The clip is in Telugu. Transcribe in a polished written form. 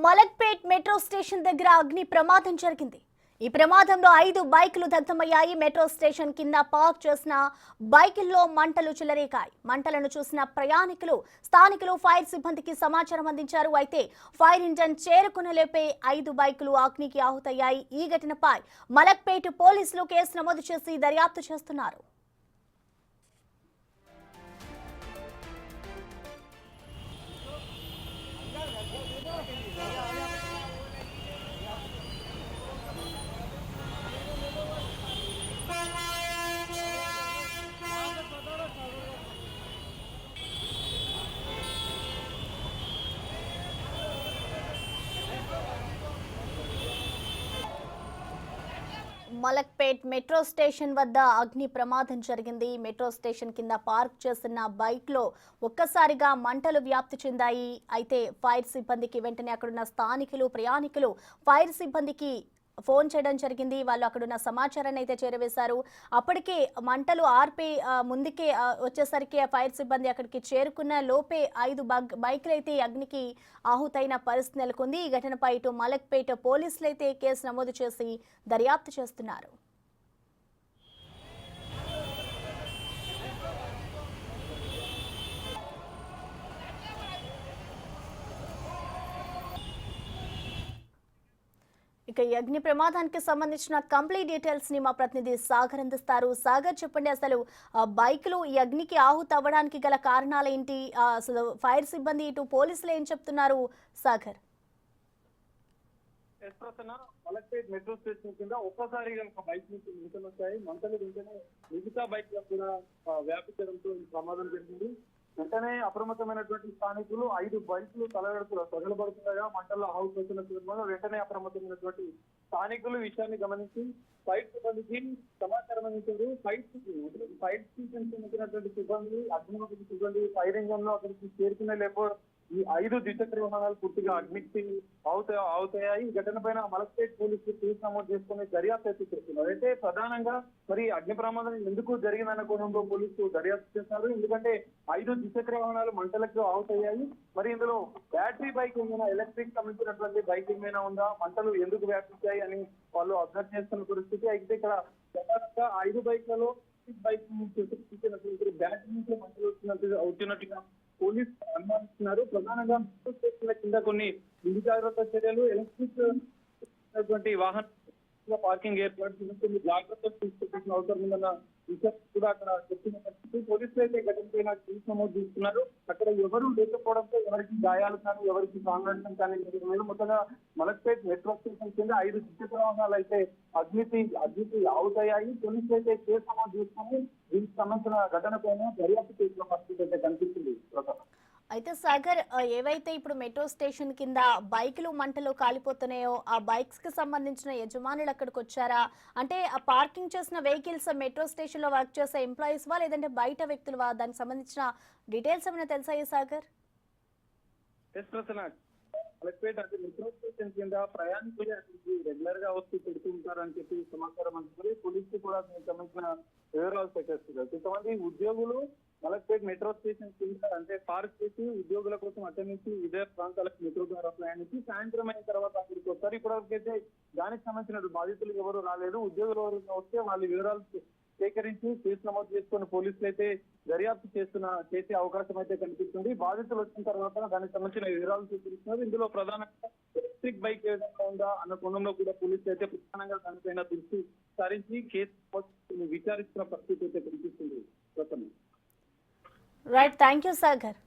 మలక్పేట్ మెట్రో స్టేషన్ దగ్గర అగ్ని ప్రమాదం జరిగింది. ఈ ప్రమాదంలో 5 బైకులు దగ్ధమయ్యాయి. మెట్రో స్టేషన్ కింద పార్క్ చేసిన బైకుల్లో మంటలు చెలరేగాయి. మంటలను చూసిన ప్రయాణికులు, స్థానికులు ఫైర్ సిబ్బందికి సమాచారం అందించారు. అయితే ఫైర్ ఇంజన్ చేరుకునేలోపే 5 బైకులు అగ్నికి ఆహుతయ్యాయి. ఈ ఘటనపై మలక్పేట్ పోలీసులు కేసు నమోదు చేసి దర్యాప్తు చేస్తున్నారు. మలక్పేట్ మెట్రో స్టేషన్ వద్ద అగ్ని ప్రమాదం జరిగింది. మెట్రో స్టేషన్ కింద పార్క్ చేసిన బైక్ లో ఒక్కసారిగా మంటలు వ్యాప్తి చెందాయి. అయితే ఫైర్ సిబ్బందికి వెంటనే అక్కడున్న స్థానికులు, ప్రయాణికులు ఫైర్ సిబ్బందికి ఫోన్ చేయడం జరిగింది. వాళ్ళు అక్కడున్న సమాచారాన్ని అయితే చేరవేశారు. అప్పటికే మంటలు ఆర్పి ముందుకే వచ్చేసరికి ఫైర్ సిబ్బంది అక్కడికి చేరుకున్న లోపే 5 బైకులు అయితే అగ్నికి ఆహుతైన పరిస్థితి నెలకొంది. ఈ ఘటనపై ఇటు మలక్పేట పోలీసులు అయితే కేసు నమోదు చేసి దర్యాప్తు చేస్తున్నారు. ఇక ఈ అగ్ని ప్రమాదానికి సంబంధించిన కంప్లీట్ డీటెయిల్స్ ని మా ప్రతినిధి సాగర్ అందిస్తారు. సాగర్, చెప్పండి, అసలు బైకులు ఈ అగ్నికి ఆహుతి అవ్వడానికి గల కారణాలు ఏంటి? అసలు ఫైర్ సిబ్బంది ఇటు పోలీసులు ఏం చెప్తున్నారు? సాగర్, మలక్పేట్ మెట్రో స్టేషన్ కింద ఒక్కసారిగా ఒక బైక్ నుంచి మంటలు వచ్చాయి. మంటలు వెంటనే మిగతా బైక్ లో కూడా వ్యాపించడంతో ప్రమాదం జరిగింది. వెంటనే అప్రమత్తమైనటువంటి స్థానికులు 5 బైకులు తగలబడుతుండగా మంటల్లో హౌస్ వచ్చిన సందర్భంలో వెంటనే అప్రమత్తమైనటువంటి స్థానికులు విషయాన్ని గమనించి ఫైర్ సిబ్బందికి సమాచారం అందించారు. ఫైర్ స్టేషన్ చెందినటువంటి సిబ్బంది, అగ్నిమాపక సిబ్బంది ఫైర్ ఇంజన్ లో అక్కడికి చేరుకునే లేపో ఈ 5 ద్విచక్ర వాహనాలు పూర్తిగా అగ్నికి అవుతాయి. ఈ ఘటన పైన మలక్పేట్ పోలీసులు కేసు నమోదు చేసుకుని దర్యాప్తు అయితే చేస్తున్నారు. అయితే ప్రధానంగా మరి అగ్ని ప్రమాదం ఎందుకు జరిగిందన్న కోణంలో పోలీసులు దర్యాప్తు చేస్తున్నారు. ఎందుకంటే 5 ద్విచక్ర వాహనాలు మంటలకు అవుతాయి. మరి ఇందులో బ్యాటరీ బైక్ ఏమైనా, ఎలక్ట్రిక్ సంబంధించినటువంటి బైక్ ఏమైనా ఉందా, మంటలు ఎందుకు వ్యాపించాయి అని వాళ్ళు అబ్జర్వ్ చేస్తున్న పరిస్థితి. అయితే ఇక్కడ ప్రధానంగా 5 బైక్లలో బైక్ బ్యాటరీ నుంచి మంటలు అవుతున్నట్టుగా పోలీసు అనుమానిస్తున్నారు. ప్రధానంగా కింద కొన్ని ముందు జాగ్రత్త చర్యలు, ఎలక్ట్రిక్ వాహన పార్కింగ్ ఏర్పాటు చేసిన కొన్ని జాగ్రత్తలు తీసుకోవాల్సిన అవసరం ఉందన్న విషయం కూడా అక్కడ చెప్పిన పరిస్థితి. పోలీసులు అయితే ఘటనపైన కేసు నమోదు చేస్తున్నారు. అక్కడ ఎవరు లేకపోవడంతో ఎవరికి గాయాలు కానీ, ఎవరికి కాంగ్రెస్ కానీ మొత్తంగా మలక్పేట్ మెట్రో స్టేషన్ కింద 5 ద్విచక్ర వాహనాలు అయితే అగ్నికి అవుతాయి. పోలీసులు అయితే కేసు నమోదు చేసుకుని దీనికి సంబంధించిన ఘటనపైన దర్యాప్తు చేసిన పరిస్థితి అయితే కనిపిస్తుంది. అయితే సాగర్, ఏవైతే ఇప్పుడు మెట్రో స్టేషన్ కింద బైకులు మంటలు కాలిపోతున్నాయో ఆ బైక్స్ కి సంబంధించిన యజమానులు అక్కడికి వచ్చారా? అంటే ఆ పార్కింగ్ చేసిన వెహికల్స్ మెట్రో స్టేషన్ లో వర్క్ చేసే ఎంప్లాయీస్ వా, లేదంటే బయట వ్యక్తులు వా? దానికి సంబంధించిన డీటెయిల్స్ ఏమైనా తెలుసాయి సాగర్? మలక్పేట్ అంటే మెట్రో స్టేషన్ కింద ప్రయాణికులు రెగ్యులర్ గా వస్తూ పెడుతూ ఉంటారని చెప్పి సమాచారం అందుకుని పోలీసులు కూడా దీనికి సంబంధించిన వివరాలు సేకరిస్తున్నారు. కొంతమంది ఉద్యోగులు మలక్పేట్ మెట్రో స్టేషన్ కింద అంటే పార్క్ చేసి ఉద్యోగుల కోసం అక్కడి నుంచి ఇతర ప్రాంతాలకు మెట్రో ద్వారా ప్రయాణించి సాయంత్రం అయిన తర్వాత అక్కడికి వస్తారు. ఇప్పటివరకైతే దానికి సంబంధించిన బాధితులు ఎవరు రాలేదు. ఉద్యోగులు ఎవరు వస్తే వాళ్ళ వివరాలు సేకరించి కేసు నమోదు చేసుకుని పోలీసులు అయితే దర్యాప్తు చేసే అవకాశం అయితే కనిపిస్తుంది. బాధితులు వచ్చిన తర్వాత దానికి సంబంధించిన వివరాలు సేకరిస్తున్నారు. ఇందులో ప్రధానంగా ఎలక్ట్రిక్ బైక్ ఏదైనా ఉందా అన్న కోణంలో కూడా పోలీసులు అయితే ప్రధానంగా దానిపైన దృష్టి సారించి కేసు విచారిస్తున్న పరిస్థితి అయితే కనిపిస్తుంది. Right, thank you Sagar.